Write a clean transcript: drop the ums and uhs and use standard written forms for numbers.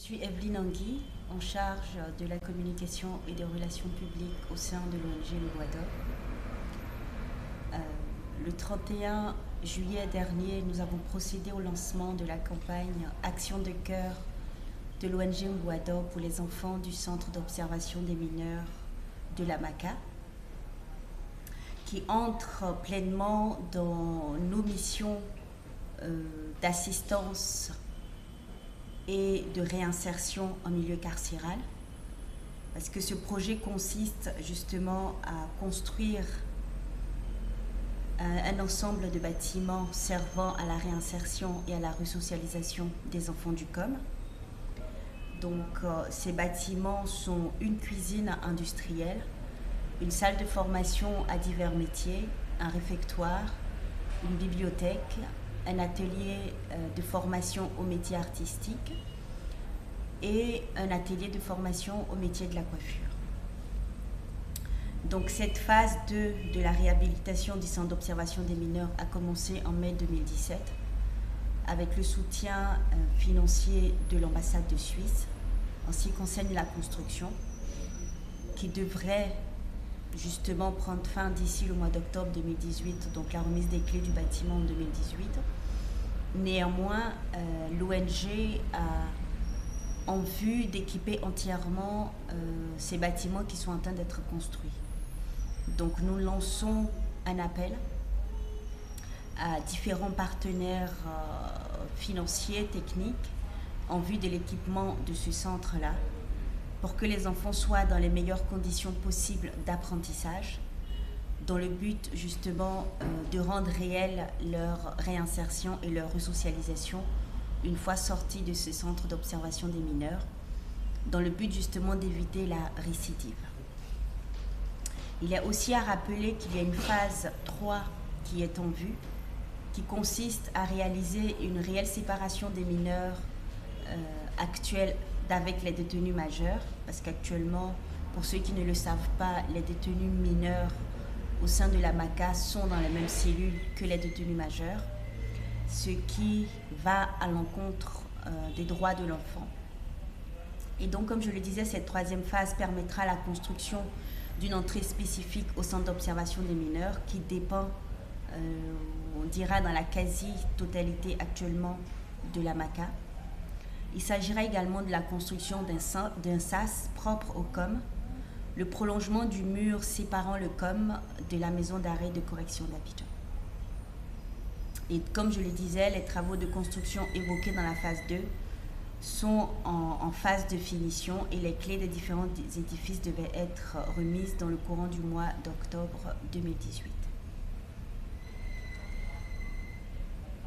suis Evelyne Angui, en charge de la communication et des relations publiques au sein de l'ONG Le Bois d'Or. Le 31 juillet dernier, nous avons procédé au lancement de la campagne Action de cœur de l'ONG Le Bois d'Or pour les enfants du Centre d'observation des mineurs de la MACA, qui entre pleinement dans nos missions d'assistance et de réinsertion en milieu carcéral, parce que ce projet consiste justement à construire un ensemble de bâtiments servant à la réinsertion et à la resocialisation des enfants du COM. Donc ces bâtiments sont une cuisine industrielle, une salle de formation à divers métiers, un réfectoire, une bibliothèque, un atelier de formation aux métiers artistiques et un atelier de formation au métier de la coiffure. Donc cette phase 2 de la réhabilitation du centre d'observation des mineurs a commencé en mai 2017 avec le soutien financier de l'ambassade de Suisse en ce qui concerne la construction, qui devrait justement prendre fin d'ici le mois d'octobre 2018, donc la remise des clés du bâtiment en 2018. Néanmoins, l'ONG a en vue d'équiper entièrement ces bâtiments qui sont en train d'être construits. Donc nous lançons un appel à différents partenaires financiers, techniques, en vue de l'équipement de ce centre-là, pour que les enfants soient dans les meilleures conditions possibles d'apprentissage, dans le but justement de rendre réelle leur réinsertion et leur resocialisation une fois sortis de ce centre d'observation des mineurs, dans le but justement d'éviter la récidive. Il y a aussi à rappeler qu'il y a une phase 3 qui est en vue, qui consiste à réaliser une réelle séparation des mineurs actuels avec les détenus majeurs, parce qu'actuellement, pour ceux qui ne le savent pas, les détenus mineurs au sein de la MACA sont dans les mêmes cellules que les détenus majeurs, ce qui va à l'encontre des droits de l'enfant. Et donc, comme je le disais, cette troisième phase permettra la construction d'une entrée spécifique au centre d'observation des mineurs qui dépend, on dira, dans la quasi-totalité actuellement de la MACA. Il s'agira également de la construction d'un SAS propre au COM, le prolongement du mur séparant le COM de la maison d'arrêt de correction d'Abidjan. Et comme je le disais, les travaux de construction évoqués dans la phase 2 sont en phase de finition et les clés des différents édifices devaient être remises dans le courant du mois d'octobre 2018.